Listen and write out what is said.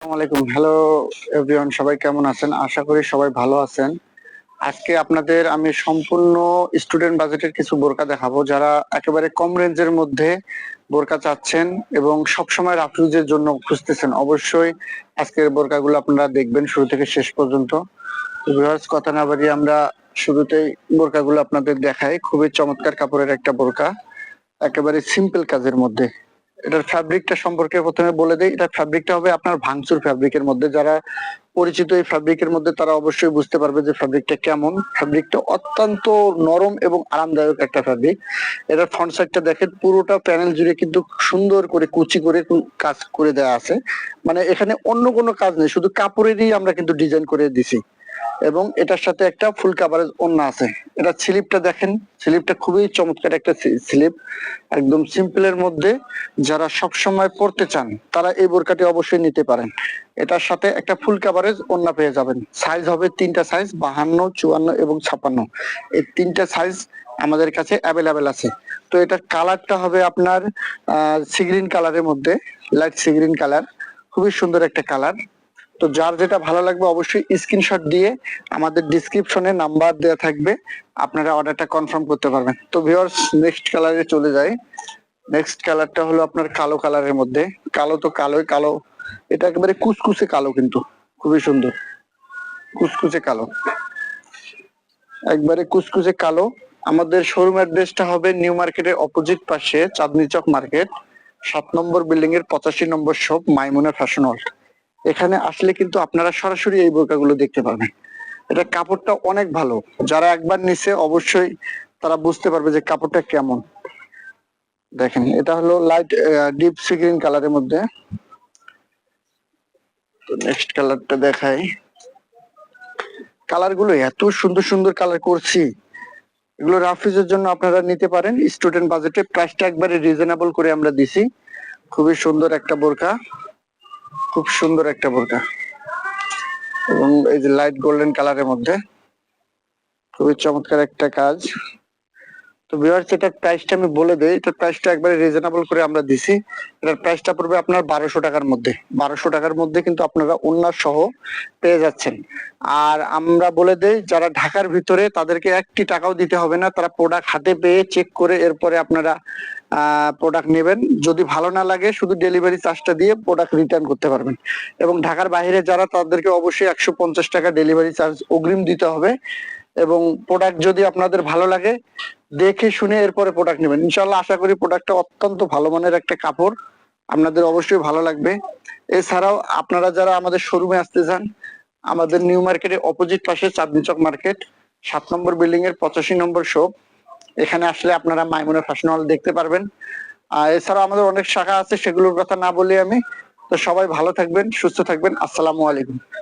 আসসালামু আলাইকুম। Hello everyone, সবাই কেমন আছেন? আশা করি সবাই ভালো আছেন। আজকে আপনাদের আমি সম্পূর্ণ স্টুডেন্ট বাজেটের কিছু বোরকা দেখাবো। যারা একেবারে কম রেঞ্জের মধ্যে বোরকা চাচ্ছেন এবং সবসময় রাফিউজের জন্য খুঁজতেছেন, অবশ্যই আজকের বোরকাগুলো আপনারা দেখবেন শুরু থেকে শেষ পর্যন্ত। ভিউয়ার্স, কথা না বাড়িয়ে আমরা শুরুতেই বোরকাগুলো আপনাদের দেখাই। খুবই চমৎকার কাপড়ের একটা বোরকা, একেবারে সিম্পল কাজের মধ্যে। এটার ফ্যাব্রিকটা সম্পর্কে প্রথমে বলে দেই। এটা ফ্যাব্রিকটা হবে আপনার ভাঙচুর ফ্যাব্রিকের মধ্যে। যারা পরিচিত এই ফ্যাব্রিকের মধ্যে তারা অবশ্যই বুঝতে পারবে যে ফ্যাব্রিকটা কেমন। ফ্যাব্রিকটা অত্যন্ত নরম এবং আরামদায়ক একটা ফ্যাব্রিক। এটার ফ্রন্ট সাইডটা দেখেন, পুরোটা প্যানেল জুড়ে কিন্তু সুন্দর করে কুচি করে কাজ করে দেওয়া আছে। মানে এখানে অন্য কোনো কাজ নেই, শুধু কাপড়েরই আমরা কিন্তু ডিজাইন করে দিছি। এবং এটার সাথে একটা ফুল কাভারেজ ওড়না আছে। এটা স্লিপটা দেখেন, স্লিপটা খুবই চমৎকার একটা স্লিপ, একদম সিম্পলের মধ্যে। যারা সব সময় পড়তে চান তারা এই বোরকাটি অবশ্যই নিতে পারেন। এটার সাথে একটা ফুল কাভারেজ ওড়না পেয়ে যাবেন। সাইজ হবে তিনটা সাইজ, 52, 54 এবং 56। এই তিনটা সাইজ আমাদের কাছে অ্যাভেলেবেল আছে। তো এটার কালারটা হবে আপনার সিগ্রিন কালারের মধ্যে, লাইট সিগ্রিন কালার, খুবই সুন্দর একটা কালার। তো যার যেটা ভালো লাগবে অবশ্যই স্ক্রিনশট দিয়ে আমাদের ডিসক্রিপশনে নাম্বার দেওয়া থাকবে, আপনারা অর্ডারটা কনফার্ম করতে পারবেন। তো ভিউয়ার্স, নেক্সট কালারে চলে যাই। নেক্সট কালারটা হলো আপনার কালো কালারের মধ্যে। কালো তো কালোই কালো, এটা একেবারে কুচকুচে কালো, কিন্তু খুবই সুন্দর কুচকুচে কালো, একবারে কুচকুচে কালো। আমাদের শোরুম অ্যাড্রেসটা হবে নিউ মার্কেটের অপোজিট পাশে, চাঁদনি চক মার্কেট, 7 নম্বর বিল্ডিং এর 85 নম্বর শপ, মাইমুনা ফ্যাশন হল। এখানে আসলে কিন্তু আপনারা সরাসরি এই বোরকাগুলো দেখতে পাবেন। এটা কাপড়টা অনেক ভালো, যারা একবার নিছে অবশ্যই তারা বুঝতে পারবে যে কাপড়টা কেমন। দেখেন, এটা হলো লাইট ডিপ সি গ্রিন কালারের মধ্যে। তো নেক্সট কালারটা দেখাই। কালার গুলো এত সুন্দর সুন্দর কালার করছি, এগুলো রাফিজের জন্য আপনারা নিতে পারেন স্টুডেন্ট বাজেটে। প্রাইসটা একবারে রিজনেবল করে আমরা দিছি। খুবই সুন্দর একটা বোরকা, খুব সুন্দর একটা বোরকা, এবং এই যে লাইট গোল্ডেন কালারের মধ্যে, খুবই চমৎকার একটা কাজ। তো ভিউয়ার্স, এটার প্রাইসটা আমি বলে দেই। এটার প্রাইসটা একবারে রিজনেবল করে আমরা দিছি। এটার প্রাইসটা পড়বে আপনার 1200 টাকার মধ্যে। 1200 টাকার মধ্যে কিন্তু আপনারা ওড়না সহ পেয়ে যাচ্ছেন। আর আমরা বলে দেই, যারা ঢাকার ভিতরে তাদেরকে 1টি টাকাও দিতে হবে না। তারা প্রোডাক্ট হাতে পেয়ে চেক করে এরপরে আপনারা প্রোডাক্ট নেবেন। যদি ভালো না লাগে শুধু ডেলিভারি চার্জটা দিয়ে প্রোডাক্ট রিটার্ন করতে পারবেন। এবং ঢাকার বাইরে যারা, তাদেরকে অবশ্যই 150 টাকা ডেলিভারি চার্জ অগ্রিম দিতে হবে। এবং প্রোডাক্ট যদি আপনাদের ভালো লাগে দেখে শুনে এরপরে প্রোডাক্ট নেবেন। ইনশাআল্লাহ আশা করি প্রোডাক্টটা অত্যন্ত ভালো মানের একটা কাপড়, আপনাদের অবশ্যই ভালো লাগবে। এছাড়াও আপনারা যারা আমাদের শোরুমে আসতে চান, আমাদের নিউ মার্কেটের অপোজিট পাশে চাঁদনি চক মার্কেট, 7 নম্বর বিল্ডিং এর 85 নম্বর শপ। এখানে আসলে আপনারা মাইমুনা ফ্যাশন হল দেখতে পারবেন। এছাড়াও আমাদের অনেক শাখা আছে, সেগুলোর কথা না বলি আমি। তো সবাই ভালো থাকবেন, সুস্থ থাকবেন। আসসালামু আলাইকুম।